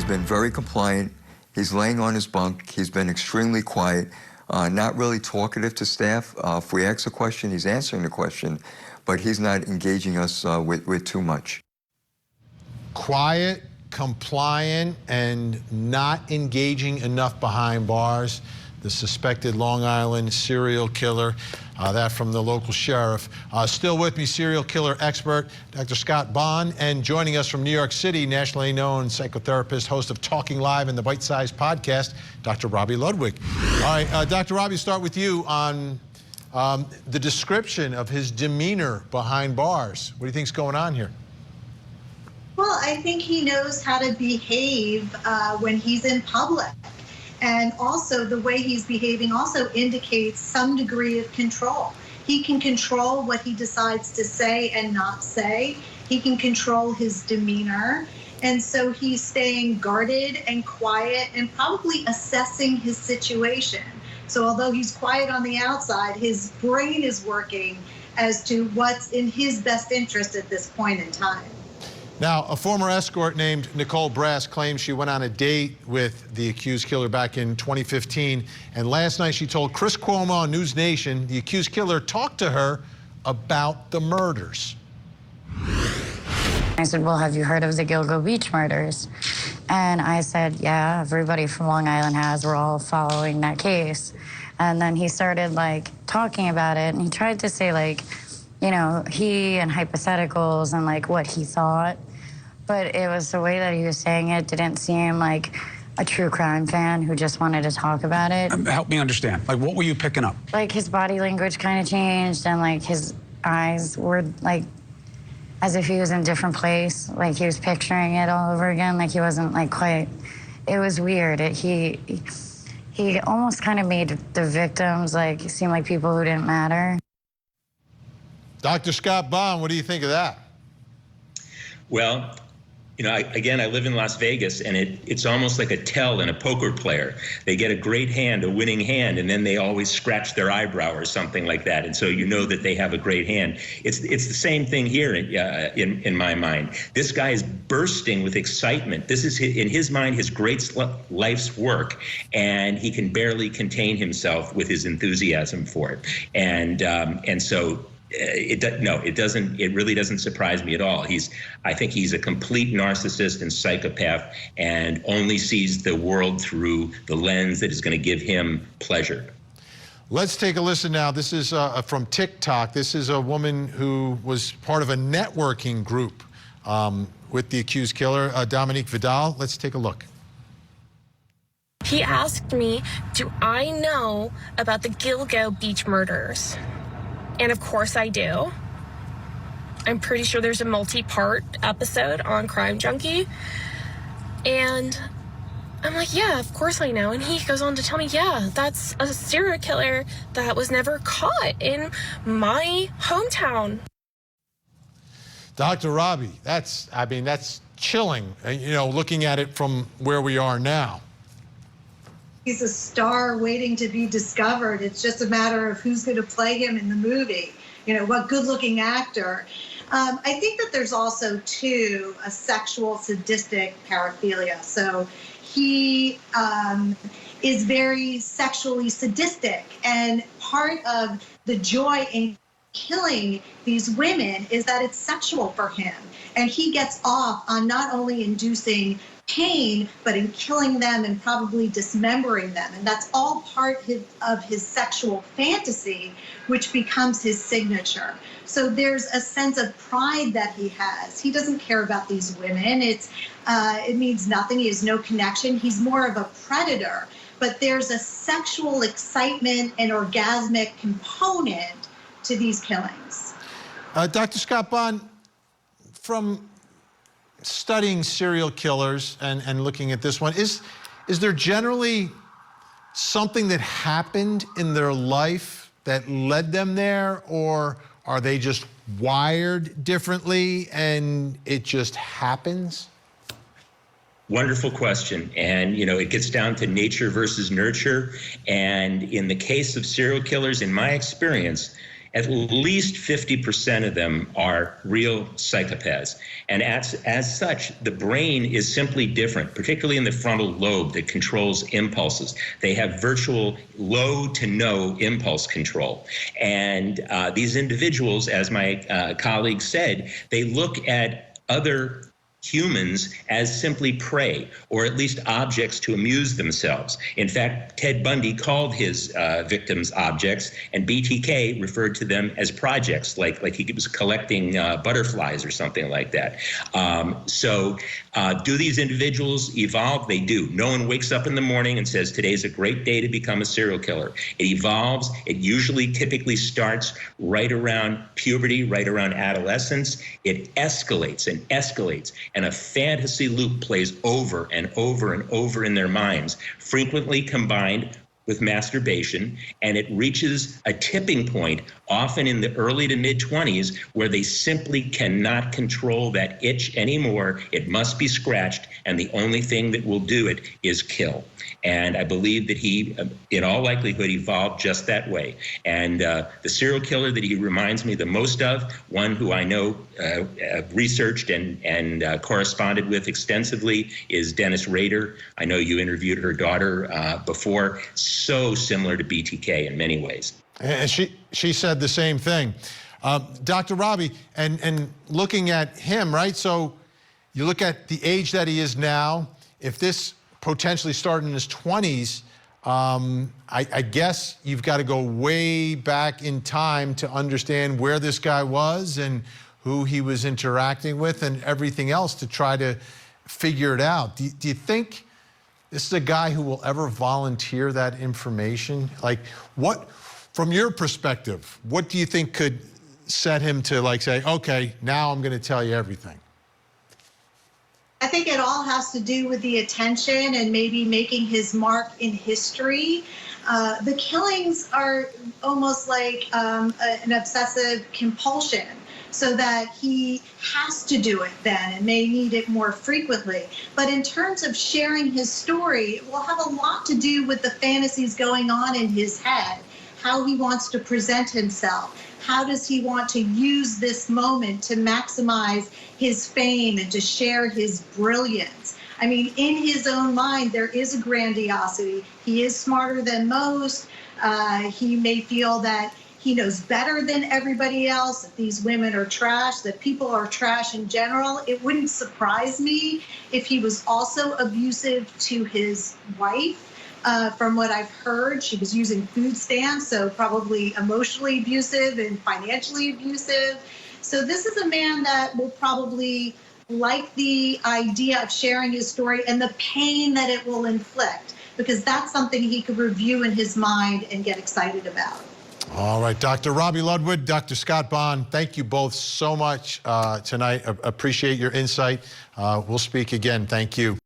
been very compliant. He's laying on his bunk. He's been extremely quiet, not really talkative to staff. If we ask a question, he's answering the question, but he's not engaging us with too much. Quiet, compliant, and not engaging enough behind bars. The suspected Long Island serial killer, that from the local sheriff. Still with me, serial killer expert, Dr. Scott Bond, and joining us from New York City, nationally known psychotherapist, host of Talking Live and the Bite Size podcast, Dr. Robbie Ludwig. All right, Dr. Robbie, start with you on the description of his demeanor behind bars. What do you think's going on here? Well, I think he knows how to behave when he's in public. And also the way he's behaving also indicates some degree of control. He can control what he decides to say and not say. He can control his demeanor. And so he's staying guarded and quiet and probably assessing his situation. So although he's quiet on the outside, his brain is working as to what's in his best interest at this point in time. Now, a former escort named Nicole Brass claims she went on a date with the accused killer back in 2015. And last night she told Chris Cuomo on News Nation the accused killer talked to her about the murders. I said, well, have you heard of the Gilgo beach murders? And I said, yeah, everybody from Long Island has. We're all following that case. And then he started, like, talking about it. And he tried to say, like, you know, he and hypotheticals and, like, what he thought. But it was the way that he was saying it didn't seem like a true crime fan who just wanted to talk about it. Help me understand. Like, what were you picking up? Like, his body language kind of changed, and, like, his eyes were, like, as if he was in a different place. Like, he was picturing it all over again. Like, he wasn't, like, quite... It was weird. He almost kind of made the victims, like, seem like people who didn't matter. Dr. Scott Bond, what do you think of that? Well, you know, I live in Las Vegas, and it's almost like a tell in a poker player. They get a great hand, a winning hand, and then they always scratch their eyebrow or something like that. And so you know that they have a great hand. It's the same thing here in my mind. This guy is bursting with excitement. This is, in his mind, his great life's work, and he can barely contain himself with his enthusiasm for it. And so. It really doesn't surprise me at all. I think he's a complete narcissist and psychopath, and only sees the world through the lens that is going to give him pleasure. Let's take a listen now. This is from TikTok. This is a woman who was part of a networking group with the accused killer, Dominique Vidal. Let's take a look. He asked me, do I know about the Gilgo beach murders? And of course I do. I'm pretty sure there's a multi-part episode on Crime Junkie. And I'm like, yeah, of course I know. And he goes on to tell me, yeah, that's a serial killer that was never caught in my hometown. Dr. Robbie, that's chilling, you know, looking at it from where we are now. He's a star waiting to be discovered. It's just a matter of who's going to play him in the movie. You know, what good-looking actor. I think that there's also, too, a sexual sadistic paraphilia. So he is very sexually sadistic. And part of the joy in killing these women is that it's sexual for him. And he gets off on not only inducing pain, but in killing them and probably dismembering them. And that's all part of his sexual fantasy, which becomes his signature. So there's a sense of pride that he has. He doesn't care about these women. It means nothing. He has no connection. He's more of a predator. But there's a sexual excitement and orgasmic component to these killings. Dr. Scott Bond, from studying serial killers and looking at this one, is there generally something that happened in their life that led them there, or are they just wired differently and it just happens? Wonderful question. And, you know, it gets down to nature versus nurture. And in the case of serial killers, in my experience, at least 50% of them are real psychopaths. And as such, the brain is simply different, particularly in the frontal lobe that controls impulses. They have virtual low to no impulse control. And these individuals, as my colleague said, they look at other humans as simply prey, or at least objects to amuse themselves. In fact, Ted Bundy called his victims objects, and BTK referred to them as projects, like he was collecting butterflies or something like that. Do these individuals evolve? They do. No one wakes up in the morning and says, today's a great day to become a serial killer. It evolves. It usually typically starts right around puberty, right around adolescence. It escalates and escalates, and a fantasy loop plays over and over and over in their minds, frequently combined with masturbation, and it reaches a tipping point often in the early to mid-20s where they simply cannot control that itch anymore. It must be scratched, and the only thing that will do it is kill. And I believe that he, in all likelihood, evolved just that way. And the serial killer that he reminds me the most of, one who I know researched and corresponded with extensively, is Dennis Rader. I know you interviewed her daughter before. So similar to BTK in many ways. And she said the same thing. Dr. Robbie, and looking at him, right? So you look at the age that he is now. If this potentially started in his 20s, I guess you've got to go way back in time to understand where this guy was and who he was interacting with and everything else to try to figure it out. Do you think this is a guy who will ever volunteer that information? Like, what, from your perspective, what do you think could set him to, like, say, okay, now I'm going to tell you everything? I think it all has to do with the attention and maybe making his mark in history. The killings are almost like an obsessive compulsion, so that he has to do it then and may need it more frequently. But in terms of sharing his story, it will have a lot to do with the fantasies going on in his head, how he wants to present himself. How does he want to use this moment to maximize his fame and to share his brilliance? I mean, in his own mind, there is a grandiosity. He is smarter than most. He may feel that he knows better than everybody else, that these women are trash, that people are trash in general. It wouldn't surprise me if he was also abusive to his wife. From what I've heard, she was using food stamps, so probably emotionally abusive and financially abusive. So this is a man that will probably like the idea of sharing his story and the pain that it will inflict, because that's something he could review in his mind and get excited about. All right, Dr. Robbie Ludwig, Dr. Scott Bond, thank you both so much tonight. Appreciate your insight. We'll speak again. Thank you.